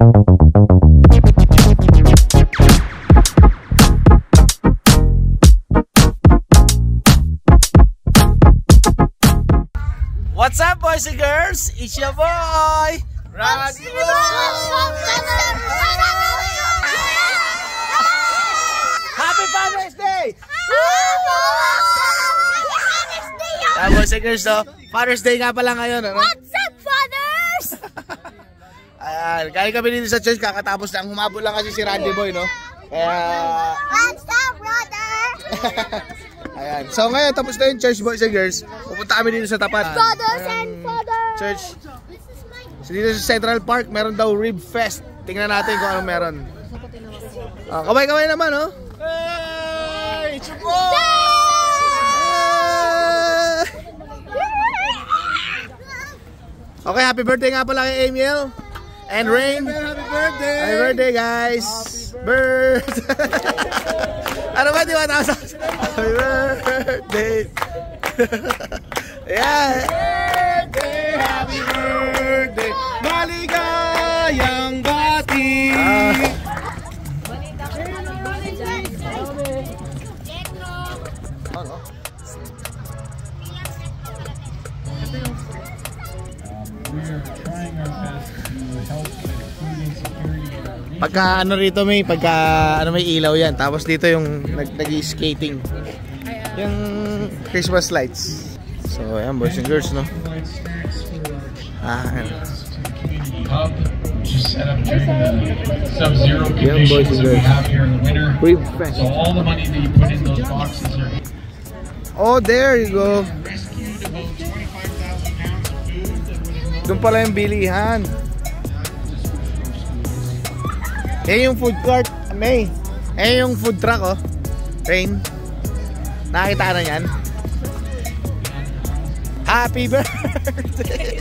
What's up, boys and girls? It's your boy, Roddy Boy! Happy Father's Day! Boys and girls, no? Father's Day nga pala ngayon. Ano? What's up, fathers? Ayan, galing kami dito sa church, kakatapos lang. Humabol lang kasi si Roddy Boy, no? Kaya... What's up, brother? Ayan. So ngayon, tapos na yung church, boys and girls. Pupunta kami dito sa tapat. Brothers and fathers. Church. So dito sa Central Park, meron daw Rib Fest. Tingnan natin kung anong meron. Kamay-kamay naman, no? Hey! Chupo! Okay, happy birthday nga pala kay Emil and Rain. Happy birthday! Happy birthday, guys! Ano ba, di ba? Happy birthday! Yeah! Happy birthday! Maligayang bati! Pagka ano rito may ilaw yan. Tapos dito yung nag-skating. Yung Christmas lights. So ayan, boys and girls, no? Just set up during the sub-zero boys conditions and that we girls. have here in the winter. So all the money that you put in those boxes are oh, there you go. rescued about 25,000 pounds of food that would have Doon pala yung bilihan. Yan yung food court, May. Yan yung food truck, oh. Rain. Nakita na yan. Happy birthday!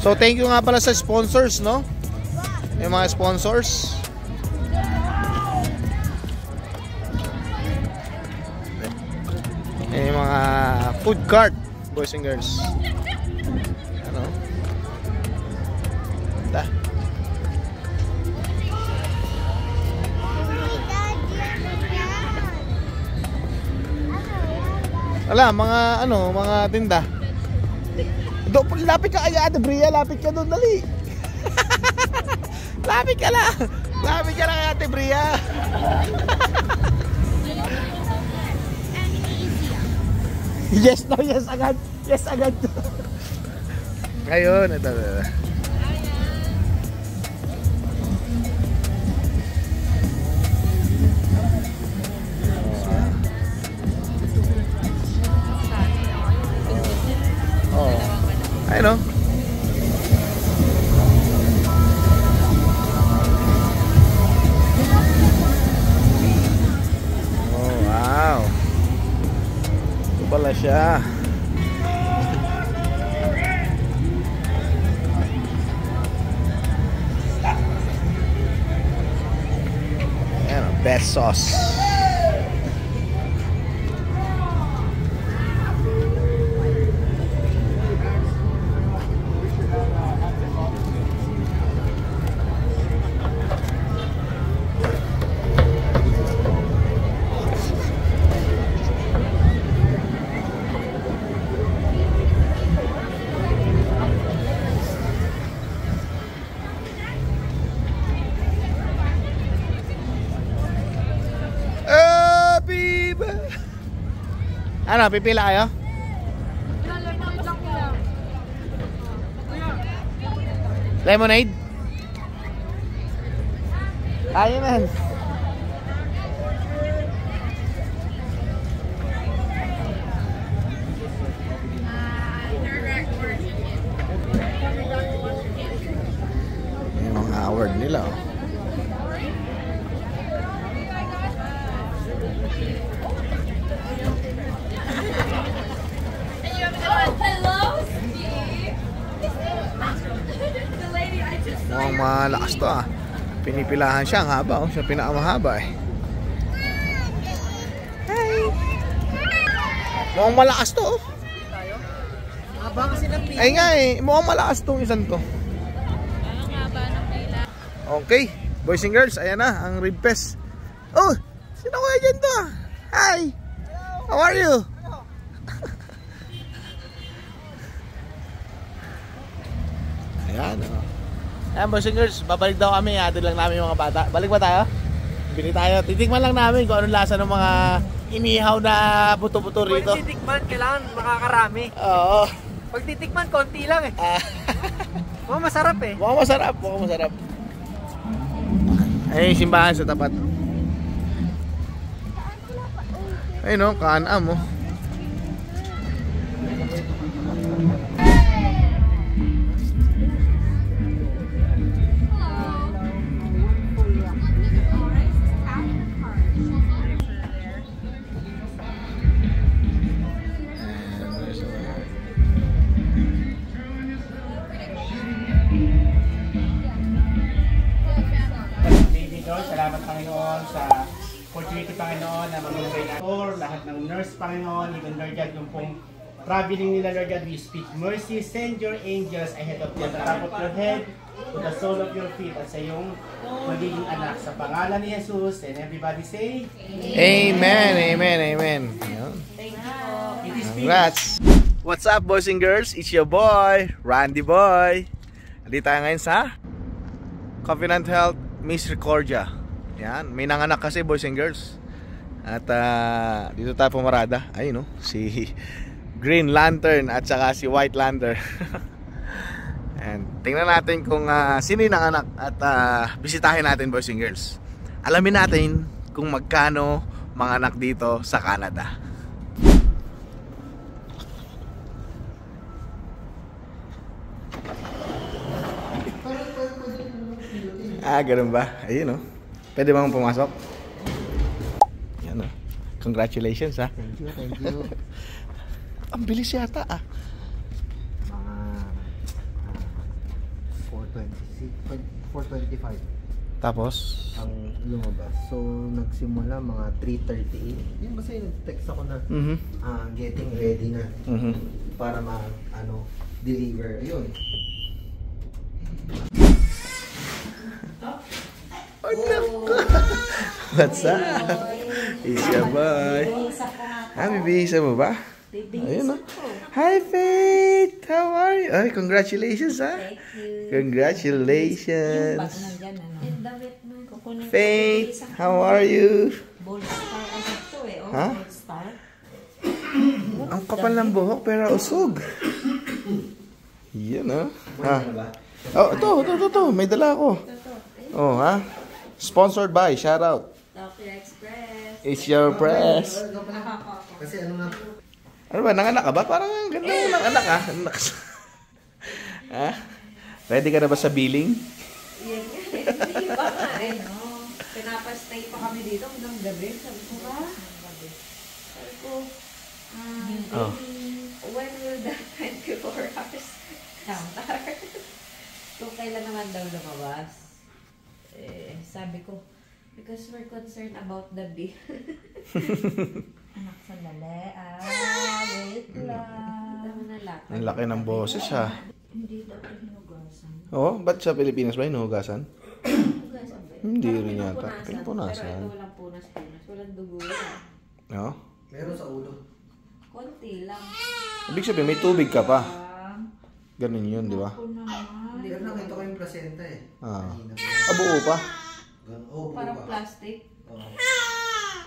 So thank you nga pala sa sponsors, no? Yung mga sponsors. Yung mga food cart, boys and girls. Ano? Da. Wala, mga tinda. Lapit ka kay Ate Bria, lapit ka doon, dali. Lapit ka lang kay Ate Bria. Yes, no, yes agad. Yes agad. Ngayon, ito. Ayun, no? Oh, wow. Ito pala siya. Ayan, best sauce. Ano, pipila kayo? Lemonade? Ayun man. Yung mga award nila, oh. Mukhang malakas to, ah. Pinipilahan siya, ang haba, oh. Siya pinakamahaba, eh. Hi! Mukhang malakas to, oh. Ay nga, eh. Mukhang malakas tong isang to. Okay, boys and girls, ayan na ang rib fest. Oh, sino ko dyan to? Hi! How are you? Ayan, oh. Ayan, boys and girls, babalik daw kami. Hatid lang namin yung mga bata. Balik ba tayo? Bili tayo. Titikman lang namin kung anong lasa ng mga inihaw na buto-buto rito. Pag titikman, kailangan makakarami. Oo. Pag titikman, konti lang eh. Mukhang masarap eh. Mukhang masarap, mukhang masarap. Ay, simbahan sa tapat. Ay no, kaanam mo. Salamat Panginoon sa opportunity Panginoon na mamulay na lahat ng nurse Panginoon, even Lord God, yung pong traveling nila Lord God, we speak mercy, send your angels ahead of them, the top of your head, to the sole of your feet, at sa iyong magiging anak, sa pangalan ni Jesus, and everybody say, Amen, amen, amen. it is Congrats! What's up boys and girls? It's your boy, Randy Boy. Nandito tayo ngayon sa Covenant Health Misericordia. Yan, may nanganak kasi boys and girls. At dito tayo pumarada. Ayun no, si Green Lantern at saka si White Lantern. And tingnan natin kung sino yung nanganak. At bisitahin natin boys and girls. Alamin natin kung magkano mga anak dito sa Canada. Ganun ba? Ayun, no? Pwede bang pumasok? Yan, no? Congratulations, ha? Thank you, thank you. Ang bilis yata, ah. Mga 425 Tapos? ang lumabas. So, nagsimula mga 3:38. Yung kasi nag-text ako na getting ready na para deliver. Ayun. What's up? Isya boy. Bibihisa mo ba? Ayun, no? Hi Faith! How are you? Ay, congratulations, ha? Congratulations. Faith, how are you? Ha? Ang kapal ng buhok pero usog. Yan, no? Ha? Oh, ito. May dala ako. Oh, ha? Sponsored by, shout out. Tokyo Express. It's your press. Kasi ano nga? Ano ba, nanganak ka ba? Parang ganda mo nanganak, ha? Ha? Ready ka na ba sa billing? Yan nga, hindi pa nga eh, no? Pinapastay pa kami dito hanggang gabi. Sabi ko ba? Sabi ko, when will that 24 hours start? Kung kailan naman daw lumabas? Sabi ko, because we're concerned about the bill. Anak, sandali. Wait lang. Ang laki ng boses, ha? Hindi daw ito hinugasan. Oo, ba't sa Pilipinas ba hinugasan? Hinugasan ba? Hindi Parang rin yata. Pero Pinupunasan. ito walang punas-punas. Walang dugo yan. Oo? Meron sa ulo. Konti lang. Ibig sabihin, may tubig ka pa. Ganun yun, di ba? Ako naman. Pero nakita ko yung placenta eh. Buo pa? Oo, Parang plastic.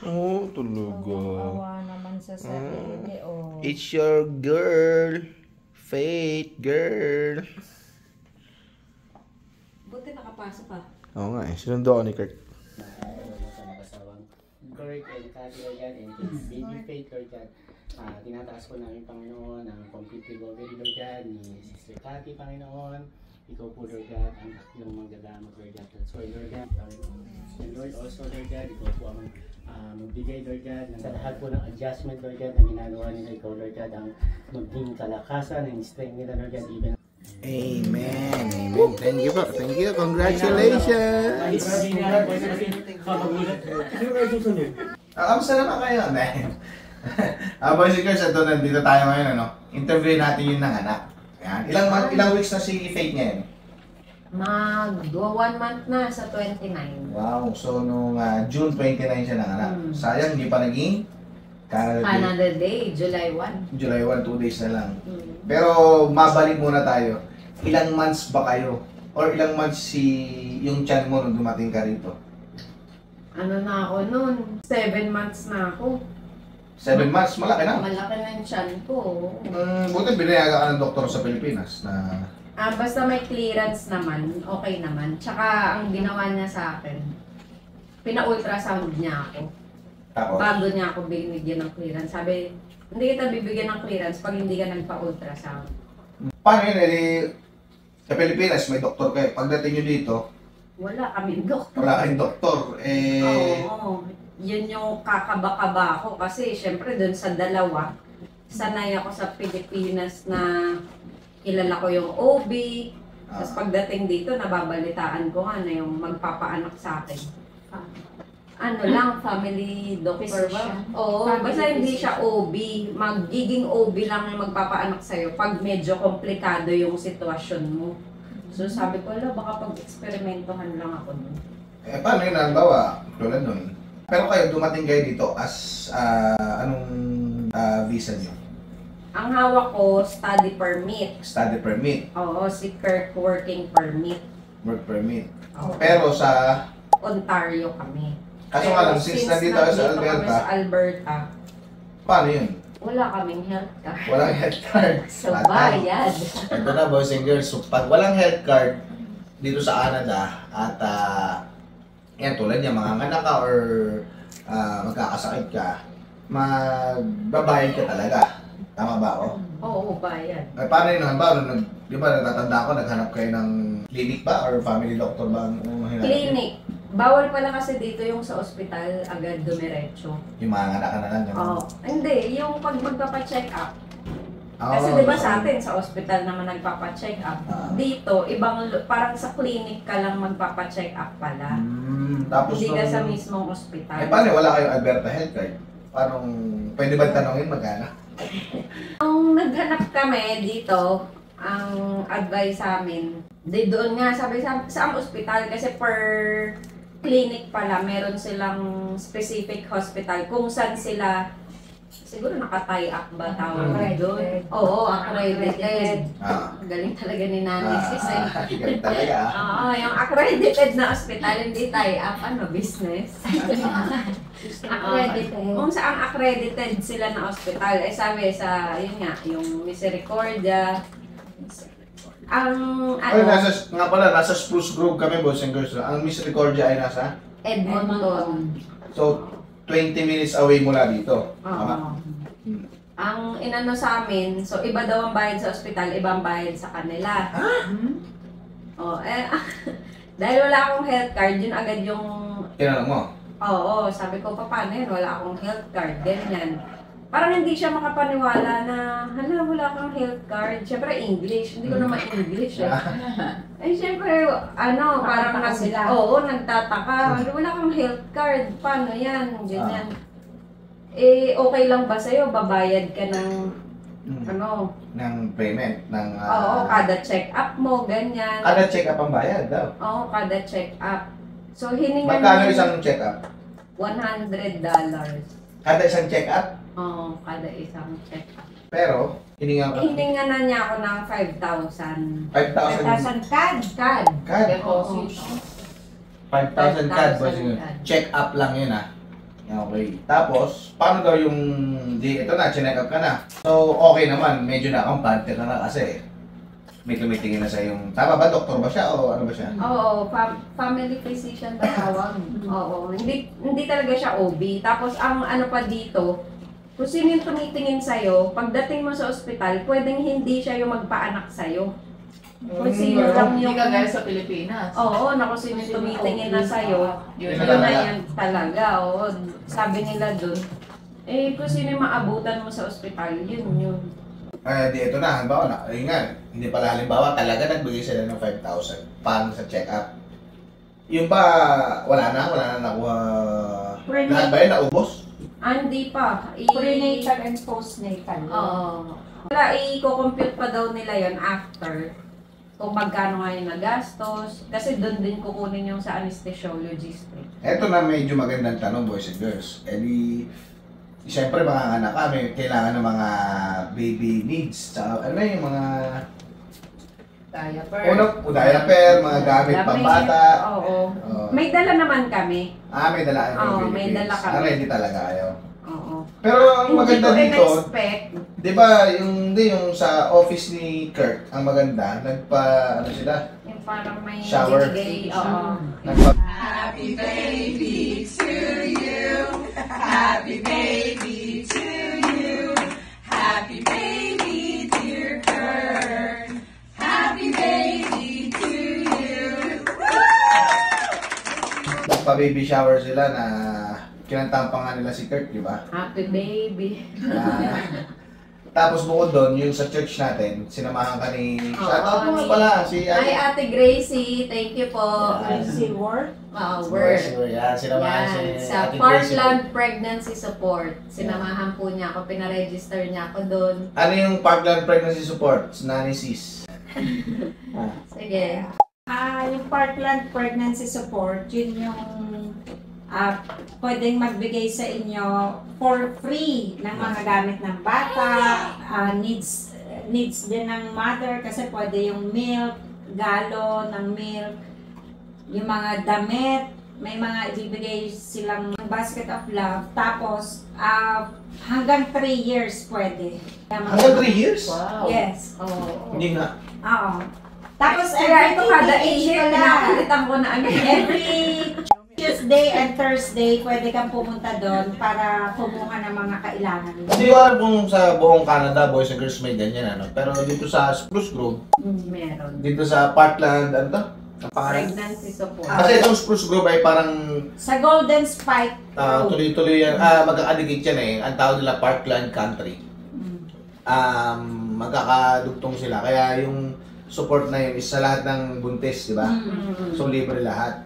Oo, tulugo. Awa naman sa sarili. Oh. It's your girl. Faith, girl. Buti nakapasok ka. Oo nga eh, sinundo ako ni Kurt. Correct and Cathy Lord God, and baby Faith Lord God. Tinataas ko namin Panginoon ang complete recovery Lord God ni Sister Cathy Panginoon. Ikaw po Lord God ang aking manggagamot Lord God. That's why Lord God, and Lord also Lord God, ikaw po ang magbigay Lord God sa lahat po ng adjustment Lord God na ginagawa nila. Ikaw Lord God ang maging kalakasan and strength nila Lord God even. Amen, amen. Thank you po, thank you. Congratulations! Kamusta naman kayo? Boys and girls, nandito tayo ngayon, ano? Interview natin yung nanganak. Yan. Ilang weeks na si Faith ngayon? Mag-1 month na sa 29. Wow, so nung June 29 siya nanganak. Sayang, hindi pa naging Canada Day, July 1. July 1, 2 days na lang. Mm. Pero mabalik muna tayo. Ilang months ba kayo? Or ilang months yung tiyan mo nung dumating ka rito? Ano na ako noon? 7 months na ako. 7 months, malaki na. Malaki na yung tiyan ko. Buti binayaga ka ng doktor sa Pilipinas na... Basta may clearance naman, okay naman. Tsaka ang ginawa niya sa akin, pina-ultrasound niya ako. Tapos? Bago niya ako binigyan ng clearance. Sabi, hindi kita bibigyan ng clearance pag hindi ka nagpa-ultrasound. Paano yun? Sa Pilipinas, may doktor kayo. Pagdating nyo dito, Wala kaming doktor. wala kayong doktor. Oo. Yun yung kakaba-kaba ko kasi syempre dun sa dalawa, sanay ako sa Pilipinas na kilala ko yung OB. Tapos pagdating dito, nababalitaan ko nga na yung magpapaanak sa akin. Ano lang, family doctor ba? Oo, Family basta hindi physician. siya OB. Magiging OB lang yung magpapaanak sa'yo pag medyo komplikado yung sitwasyon mo. So sabi ko, baka pag-eksperimentohan lang ako nun. Paano yun? Halimbawa, tulad nun. Pero kayo, dumating kayo dito as anong visa nyo? Ang hawak ko, study permit. Study permit, Oo, si Kirk working permit. work permit. Oo. Pero sa... Ontario kami. Kaso nga lang, since nandito kayo sa kami Alberta, sa Alberta, paano yun? wala kaming health card. Walang health card. So, bayad. Ito na, boys and girls. So, pag walang health card dito sa Canada at yan, tulad niya, manganganak ka or magkakasakit ka, magbabayad ka talaga. Tama ba ako? Oo, bayad. Ay, paano yun? Halimbawa, di ba natatanda ako, naghanap kayo ng clinic ba or family doctor ba? Ang hinanap niyo? Clinic. Bawal pala kasi dito yung sa ospital agad dumiretso. Yung manganganak ka na lang. ganun? Oo. Hindi, yung pag magpapa-check up. Oo, Kasi di ba sa atin, sa ospital naman nagpapa-check up. Dito, parang sa clinic ka lang magpapa-check up pala. Tapos Hindi ka nung- sa mismong ospital. paano wala kayong Alberta health card? Paano, pwede ba tanongin magkano? Nung naghanap kami dito, ang advice sa amin, di doon nga, sabi sa ang ospital, kasi per clinic pala, meron silang specific hospital kung saan sila, siguro naka-tie up ba tawag doon? Oo, accredited. Galing talaga ni Nanay Sis eh. Ganun talaga. Oo, yung accredited na ospital, hindi tie up, business. Accredited. Kung saan accredited sila na ospital, sabi sa, yun nga, yung Misericordia, ang, Ay, nga pala, nasa Spruce Grove kami, boys and girls. Ang Misericordia ay nasa? Edmonton. So, 20 minutes away mula dito. Oo. Tama? Ang inano sa amin, so iba daw ang bayad sa ospital, ibang bayad sa kanila. Oh, dahil wala akong health card, yun agad yung, Tinanong mo? oo, sabi ko, paano yun, wala akong health card, ganyan. Parang hindi siya makapaniwala na, wala akong health card. Siyempre, English. Hindi ko naman English eh. Siyempre, parang sila. Oo, nagtataka. Wala akong health card. Paano yan? Ganyan. Okay lang ba sa'yo? Babayad ka ng, Ng payment? Ng, oo, kada check-up mo, ganyan. Kada check-up ang bayad daw. Oo, kada check-up. So, hiningan Magkano niya isang check-up? $100. Kada isang check-up? Oo, kada isang check-up. Pero, hininga Hiningan na niya ako ng 5,000. 5,000 CAD. CAD. CAD. Oo. 5,000 CAD. 5,000 CAD. Check-up lang yun Okay. Tapos, paano daw yung, ito na, check up ka na. So, okay naman. Medyo nakampante ka na kasi may tumitingin na sa yung, tama ba? Doktor ba siya o ano ba siya? Oo, family physician ba tawag? Oo, hindi talaga siya OB. Tapos ang ano pa dito, kung sino yung tumitingin sa'yo, pagdating mo sa ospital, pwedeng hindi siya yung magpaanak sa'yo. Kung sino lang Hindi yung... ka gaya sa Pilipinas. Oo, na kung sino yung tumitingin na sa'yo, Yun Yun yun na na talaga. yan talaga. Oo, sabi nila dun. Kung sino yung maabutan mo sa ospital, yun. Ito na, halimbawa na, ayun nga, hindi pala halimbawa, talaga nagbigay sila ng 5,000 pang sa check-up. Yung ba, wala na nakuha, lahat ba yun, naubos? Hindi pa. Prenatal and postnatal. Oo. Wala, i-compute pa daw nila yon after. kung magkano nga yung nagastos. Kasi doon din kukunin yung sa anesthesiologist. Eto na medyo magandang tanong, boys and girls. Eh di, siyempre mga anak kami, kailangan ng mga baby needs. Tsaka, ano yung mga Diaper. diaper, mga gamit Damit. pambata. Oo. Oo. May dala naman kami. May dala Oo, may dala kami. Ready talaga kayo. Oo. Pero ang maganda Hindi dito, ko in-expect. di ba yung sa office ni Kurt, ang maganda, ano sila? Yung parang may Shower. bigay. Oo. Nagpa baby shower sila na kinantahan pa nga nila si Kurt, di ba? Happy baby. Tapos bukod doon, yung sa church natin, sinamahan ka ni... Oo, Shoutout mo nga pala, si Hi, Ate Gracie. Thank you po. Si Word. Word. Yan, sinamahan si Yan, sa Ate Gracie. Parkland Pregnancy Support. Sinamahan po niya ako, pinaregister niya ako doon. Ano yung Parkland Pregnancy Support? Nanny Sis. Sige. Yung Parkland Pregnancy Support, yun yung pwedeng magbigay sa inyo for free ng mga gamit ng bata, needs din ng mother kasi pwede yung milk, galon ng milk, yung mga damit, may mga ibibigay silang basket of love, tapos hanggang 3 years pwede. Hanggang 3 years? Wow. Yes. Oh. Hindi nga. Oo. Tapos Kaya ito kada TTH ihip, pala. pinapalitan ko na agad. Every Tuesday and Thursday, pwede kang pumunta doon para kumuha ng mga kailangan. Hindi ko alam kung sa buong Canada, boys and girls may ganyan, ano. Pero dito sa Spruce Grove, Meron. dito sa Parkland, ano to? Ang pangalan? Pregnancy support. Kasi itong Spruce Grove ay parang Sa Golden Spike Road. tuloy-tuloy yan. Magkakadigit yan eh. Ang tawag nila Parkland Country. Magkakadugtong sila. Kaya yung support na yun is sa lahat ng buntis, di ba? So libre lahat.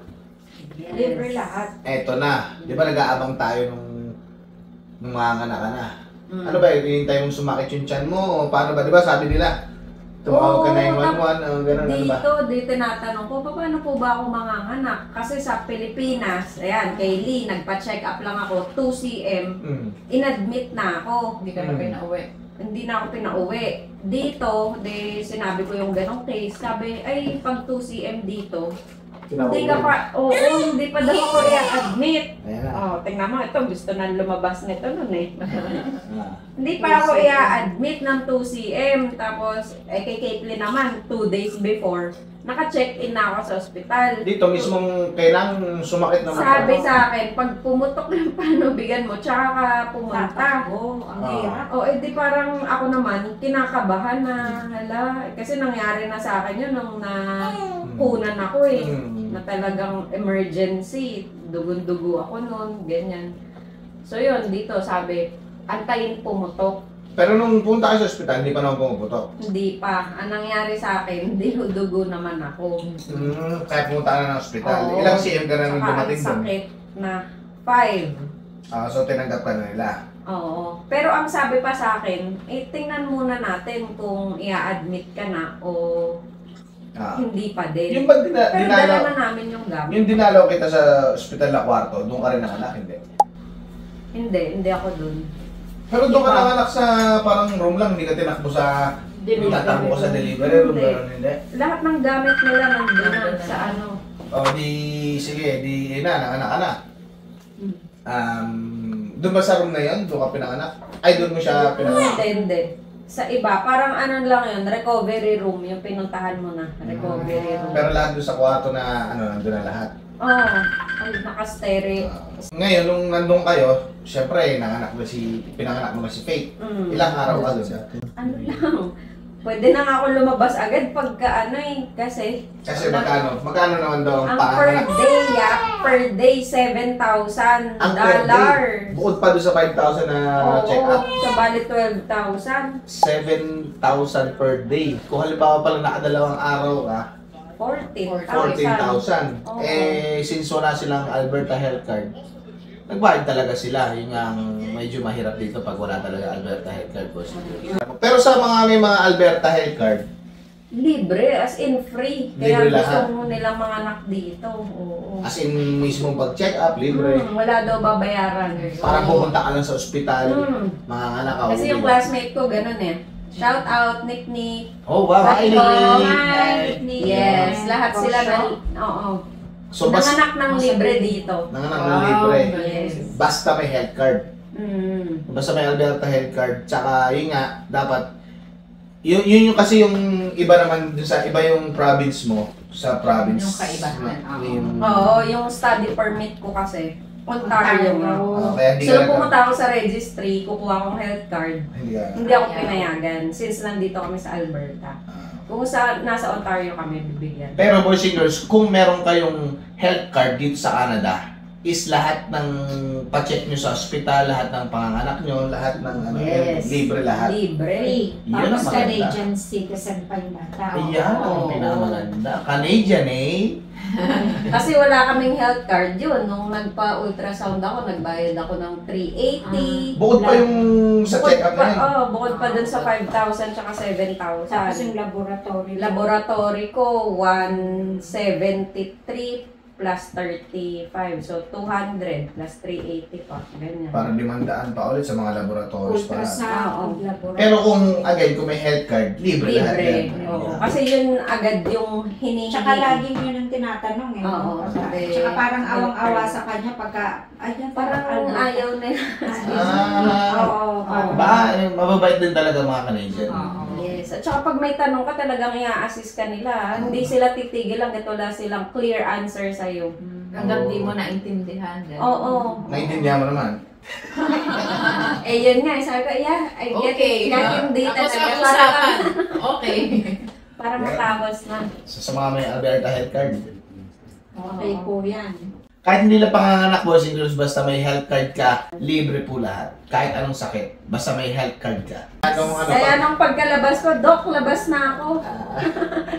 Libre lahat. Eto na. Di ba nag-aabang tayo nung mga anak ka na? Ano ba, hinihintay mong sumakit yung tiyan mo? O paano ba? Di ba sabi nila, tumawag ka 911, gano'n, ano ba? Dito tinatanong ko, paano po ba ako manganganak? Kasi sa Pilipinas, ayan, kay Lee, nagpa-check up lang ako, 2 cm, inadmit na ako. Hindi ka na pinauwi. Hindi na ako pinauwi. Dito, sinabi ko yung ganong case, sabi, ay, pag 2 cm dito, hindi ka pa, hindi pa daw ako i-admit. Ayan na. Tingnan mo, ito, gusto na lumabas nito nun eh. Hindi pa ako i-admit ng 2 cm. Tapos, kay Caitlyn naman, 2 days before, naka-check-in na ako sa ospital. Dito mismong kailangang sumakit naman. Sabi sa akin, pag pumutok ng panubigan mo, tsaka ka pumunta. Ang hirap. Di parang ako naman, kinakabahan na, hala, kasi nangyari na sa akin yun nung napunan ako eh. Na talagang emergency, dugun-dugo ako noon, ganyan. So yun, dito sabi, antayin pumutok. Pero nung punta kayo sa ospital, hindi pa naman pumuputok. Hindi pa. Ang nangyari sa akin, dinudugo naman ako. Kaya pumunta ka na ng ospital. Oo. Ilang cm ka na nung Saka dumating ang doon? sakit na 5. So tinanggap ka na nila. Oo. Pero ang sabi pa sa akin, tingnan muna natin kung i-admit ka na o hindi pa din. Yung ba Pero dala na namin yung gamit. yung dinalaw kita sa ospital na kwarto, doon ka rin nanganak, hindi? Hindi ako dun. Pero doon ka Iba. nanganak sa parang room lang, hindi ka tinakbo sa... Hindi tatakbo ka sa delivery room, Hindi. gano'n, hindi? Lahat ng gamit nila nandun na sa ano. Sige, nanganak ka na. Doon ba sa room na yun? Doon ka pinanganak? Ay, doon mo siya pinanganak? Hindi. Sa iba, parang ano lang yun, recovery room, yung pinuntahan mo na, recovery room. Pero lahat doon sa kwarto na, nandun na lahat. Naka-stereo. Ngayon, nung nandun kayo, syempre, pinanganak mo na si Faith. Ilang araw ka doon? Ano lang, pwede na nga ako lumabas agad pagka kasi Kasi magkano naman daw ang ang per panganak? day, 7,000 Ang per day, dollar. bukod pa doon sa 5,000 na check-up. So bali 12,000. 7,000 per day. Kung halimbawa pala nakadalawang araw ka, 14,000. 14,000. Oo. Since wala silang Alberta Health Card, nagbayad talaga sila. Yun ang medyo mahirap dito pag wala talaga Alberta Health Card. Pero sa may mga Alberta Health Card, Libre, as in free. Kaya Libre gusto lahat. mo nilang mga anak dito. Oo. As in, mismo pag-check up, libre. Wala daw babayaran. Parang pupunta ka lang sa ospital, mga anak ka. Kasi yung classmate ko, ganun eh. Shout out, Nick Nick. Oh, wow. Hi, Hi, Nick. Nick. Yes, lahat sila na, oo. So, basta Nanganak ng libre dito. nanganak ng libre. Yes. Basta may health card. Basta may Alberta health card. Tsaka, yun nga, dapat, yun yung kasi yung iba naman, dun sa iba yung province mo, sa province. Yung kaibahan, oo. Oo, yung study permit ko kasi. Ontario nga. Kaya hindi So, ka pumunta ako sa registry, kukuha kong health card. Hindi ka. Hindi ako pinayagan since nandito kami sa Alberta. Kung nasa Ontario kami, bibigyan. Pero boys and girls, kung meron kayong health card dito sa Canada, is lahat ng pa-check nyo sa ospital, lahat ng panganganak nyo, lahat ng ano, Yes. libre lahat. Libre. Yan ang Tapos maganda. Canadian citizen pa yung bata. Ayan ang Oo. pinamaganda. Canadian eh. Kasi wala kaming health card yun. Nung nagpa-ultrasound ako, nagbayad ako ng $380. Bukod pa yung sa check up na yun. Bukod pa dun sa 5,000 tsaka 7,000. Tapos yung laboratory. Laboratory ko, 173 plus 35. So, 200 plus 380 pa. Ganyan. Parang 500 pa ulit sa mga laboratories pa. Ultrasound, laboratory. Pero kung again, kung may health card, libre lahat Libre. yan. Oo. Kasi yun agad yung hinihingi. Tsaka lagi yun ang tinatanong eh. Oo, no? sabi, Tsaka parang awang-awa sa kanya pagka, ayan, Parang ayaw nila. Oo. Ba, mababait din talaga mga Canadian. Yes. At saka pag may tanong ka, talagang i-assist ka nila. Hindi sila titigil hanggat wala silang clear answer sa'yo. Hanggang di mo naintindihan. Oo. Naintindihan mo naman. Eh, yun nga. Sabi ko, yeah, I get Okay. it. Hindi Tapos talaga. ang usapan. Okay. Para matawas na. So, sa mga may Alberta health card. Okay po yan. Kahit hindi lang panganganak, boys and girls, basta may health card ka, libre po lahat. Kahit anong sakit, basta may health card ka. Kaya nung pagkalabas ko, Doc, labas na ako.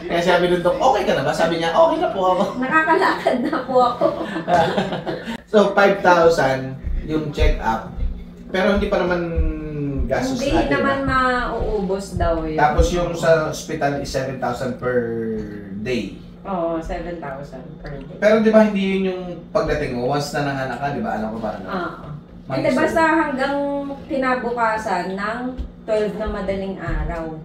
Kaya sabi nung Dok, okay ka na ba? Sabi niya, okay na po ako. Nakakalakad na po ako. So, 5,000 yung check-up. Pero hindi pa naman gastos Hindi natin. naman mauubos daw yun. Tapos yung sa hospital is 7,000 per day. Oo, 7,000 per day. Pero di ba hindi yun yung pagdating mo? Once na nanganak ka, di ba? Alam ko parang Hindi, basta hanggang kinabukasan ng 12 na madaling araw.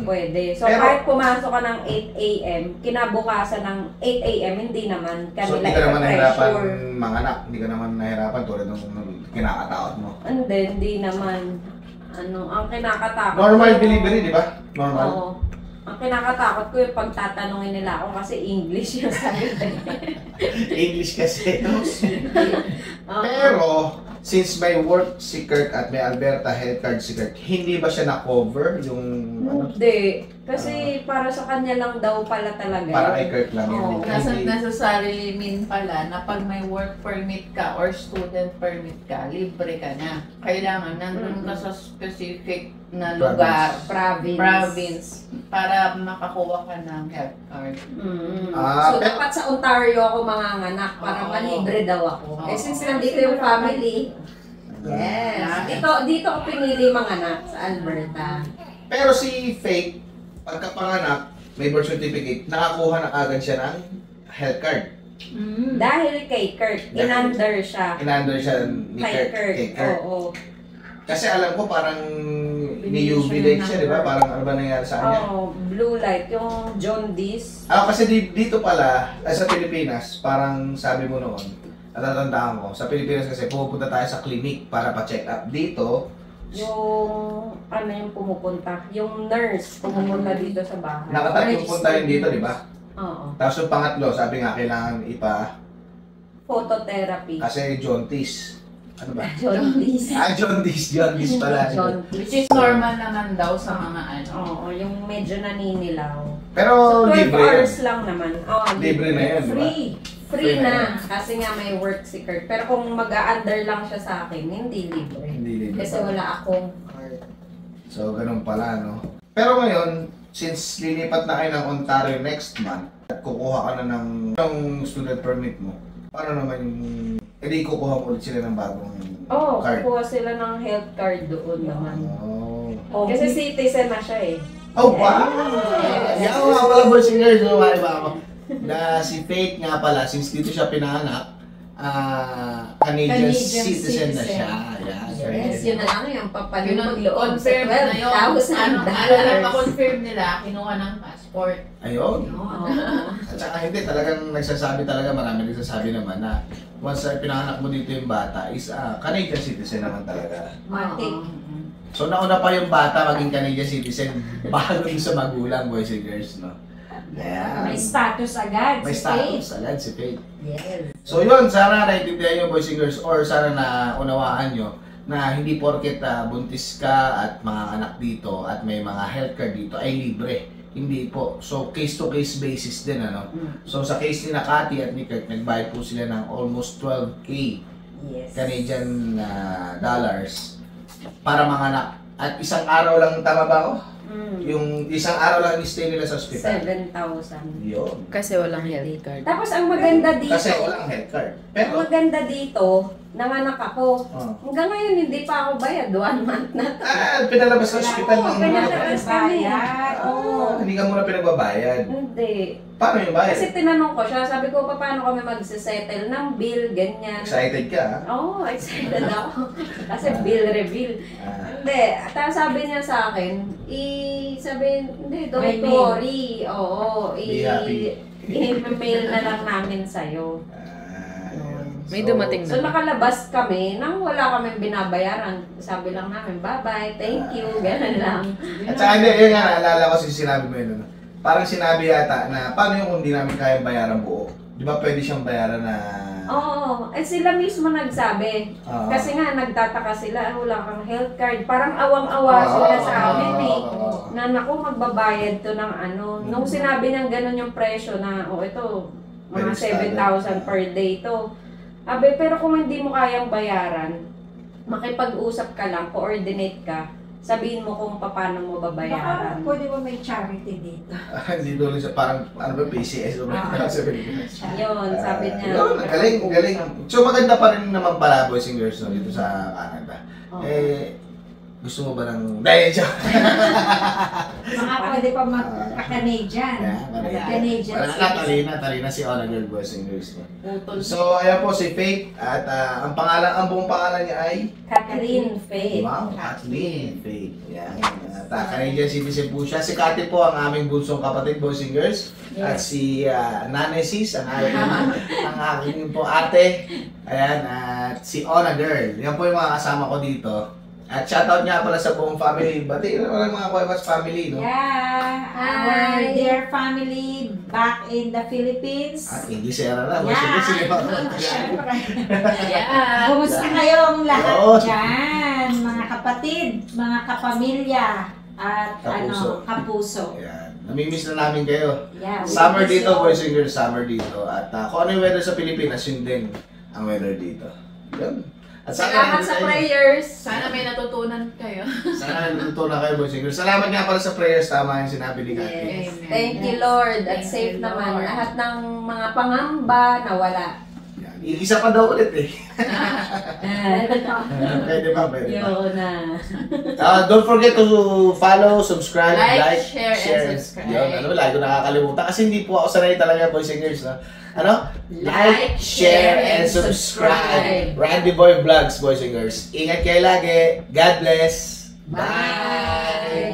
Pwede. So, Pero- kahit pumasok ka ng 8 a.m., kinabukasan ng 8 a.m., hindi naman So, kanila hindi ka naman nahirapan pressure. manganak. Hindi ka naman nahirapan tulad ng kinakatakot mo. Hindi naman. Ang kinakatakot Normal ko- delivery, di ba? Normal. Oo. Ang kinakatakot ko yung pagtatanungin nila ako kasi English yung sabi. English kasi. Oo. Pero, since may work si Kirk at may Alberta health card si Kirk, hindi ba siya na-cover yung ano? Hindi. Kasi para sa kanya lang daw pala talaga. Para kay Kirk lang Oo. yun. Nasa Hindi. necessarily mean pala na pag may work permit ka or student permit ka, libre ka na. Kailangan nandun ka sa specific na lugar, province, para makakuha ka ng health card. Ah, So, pero- dapat sa Ontario ako manganganak para Oo. malibre daw ako. Oo. Since nandito yung family, yes. Dito ako pinili manganak sa Alberta. Pero si Faith, pagkapanganak, may birth certificate, nakakuha na agad siya ng health card. Dahil kay Kurt, in-under siya. In-under siya ni Kay Kirk. Kurt, Kay Kirk. oo. Kasi alam ko parang ni-UV siya, di ba? Parang ano ba nangyari sa kanya? Oo, blue light, yung jaundice. Kasi dito pala, sa Pilipinas, parang sabi mo noon, natatandaan ko, sa Pilipinas kasi pupunta tayo sa clinic para pa-check up. Dito, Yung, yung pumupunta, yung nurse pumupunta dito sa bahay. nakatatlong punta yun dito, di ba? Oo. Tapos yung pangatlo, sabi nga, kailangan Phototherapy. kasi jaundice. Ano ba? Jaundice. Jaundice pala. Jaundice. Which is normal naman daw sa mga ano. Oo, yung medyo naninilaw. Pero So, 12 libre hours yun. lang naman. Oo, Libre na yun, di ba? Free. Free Free na na. Kasi nga may work si Kurt. Pero kung mag-a-under lang siya sa akin, hindi libre. Hindi libre. Kasi wala akong card. So, ganun pala, no? Pero ngayon, since lilipat na kayo ng Ontario next month, at kukuha ka na ng student permit mo, paano naman yung... Hindi kukuha mo ulit sila ng bagong Oo, card? kukuha sila ng health card doon naman. Oh. Kasi citizen na siya eh. Oh, wow! Yan nga pala, boys and girls, iba ako. Na si Faith nga pala, since dito siya pinanganak, Canadian citizen na siya. Yes, yun na lang yung papalit magloob sa Confirm na yun. $12,000. Pa-confirm nila, kinuha ng passport. Ayun. At saka hindi, talagang nagsasabi talaga, marami nagsasabi naman na once pinanganak mo dito yung bata is Canadian citizen naman talaga. Matik. So nauna pa yung bata maging Canadian citizen bago yung sa magulang, boys and girls, no? Ayan. May status agad. May si status Faith. agad si Faith. Yes. So yun, sana naiintindihan nyo, boys and girls, or sana na unawaan nyo na hindi porket buntis ka at mga anak dito at may mga health card dito ay libre. Hindi po. So case to case basis din, ano? So sa case ni Nakati at ni Kurt, nagbayad po sila ng almost 12K Yes. Canadian dollars para mga anak. At isang araw lang, tama ba ako? Yung isang araw lang stay nila sa ospital. 7,000. Yun. Kasi walang health card. Tapos ang maganda dito, Kasi walang health card. ang Pero, maganda dito, nanganak ako. Hanggang ngayon hindi pa ako bayad, 1 month na to. pinalabas sa ospital ng pinalabas kami. hindi ka muna pinagbabayad. Hindi. Paano yung bayad? Kasi tinanong ko siya, sabi ko, paano kami magsisettle ng bill, ganyan. Excited ka, ha? Oo, excited ako. Kasi bill reveal. Hindi, tapos sabi niya sa akin, hindi, don't May mail. worry. Oo, Be happy. i-mail na lang namin sa'yo. May dumating So na. nakalabas kami nang wala kaming binabayaran. Sabi lang namin, bye-bye, thank you, gano'n lang. At saka hindi, yun nga, naalala ko sinabi mo yun, ano? Parang sinabi yata na, paano yung kung di namin kayang bayaran buo? Di ba pwede siyang bayaran na... Oo, sila mismo nagsabi. Kasi nga, nagtataka sila, wala kang health card. Parang awang-awa sila sa amin eh. Na naku, magbabayad to ng ano. Nung sinabi niyang gano'n yung presyo na, ito, mga 7,000 per day to. Abe, pero kung hindi mo kayang bayaran, makipag-usap ka lang, coordinate ka, sabihin mo kung paano mo Baka babayaran. pwede ba may charity dito? Hindi doon siya parang, ano ba, PCS o ba? Yun, sabi niya. Yun, galing. So maganda pa rin naman pala, boys and girls, no, dito sa Canada. Gusto mo ba ng... Dahil siya! Mga pwede pa mag-Canadian. Canadian citizen. Talina si Ona Girl, boys and girls. Putol. So, ayan po si Faith at ang buong pangalan niya ay... Catherine Faith. Wow, Kathleen Faith. Yan. At Canadian citizen po siya. Si Kati po ang aming bunsong kapatid, boys and girls. At si Nanay Sis, ang aking po ate. Ayan, at si Ona Girl. Yan po yung mga kasama ko dito. At shoutout nga pala sa buong family. Bati na lang mga Cuevas family, no? Yeah, our Hi. dear family back in the Philippines. At Inglesera na. Siyempre. Yeah. Kumusta kayong lahat Yun. dyan? Mga kapatid, mga kapamilya, at Kapuso. kapuso. Ayan. Namimiss na namin kayo. Yeah, we Summer miss dito, you. boys and girls. Summer dito. At kung ano yung weather sa Pilipinas, yun din ang weather dito. Yun. At Salamat sa prayers. Sana may natutunan kayo. Sana natutunan kayo, boys and girls. Salamat nga pala sa prayers. Tama yung sinabi ni Kati. Yes. Amen. Thank you, Lord. At Thank safe you, naman. Lord. Lahat ng mga pangamba nawala. Yan. Isa pa daw ulit eh. Pwede ba? Yun na. Don't forget to follow, subscribe, Like, share, and subscribe. Yun, lagi ko nakakalimutan. Kasi hindi po ako sanay talaga, boys and girls. No? Like, share, and subscribe. Randy Boy Vlogs, boys and girls. Ingat kayo lagi. God bless. Bye!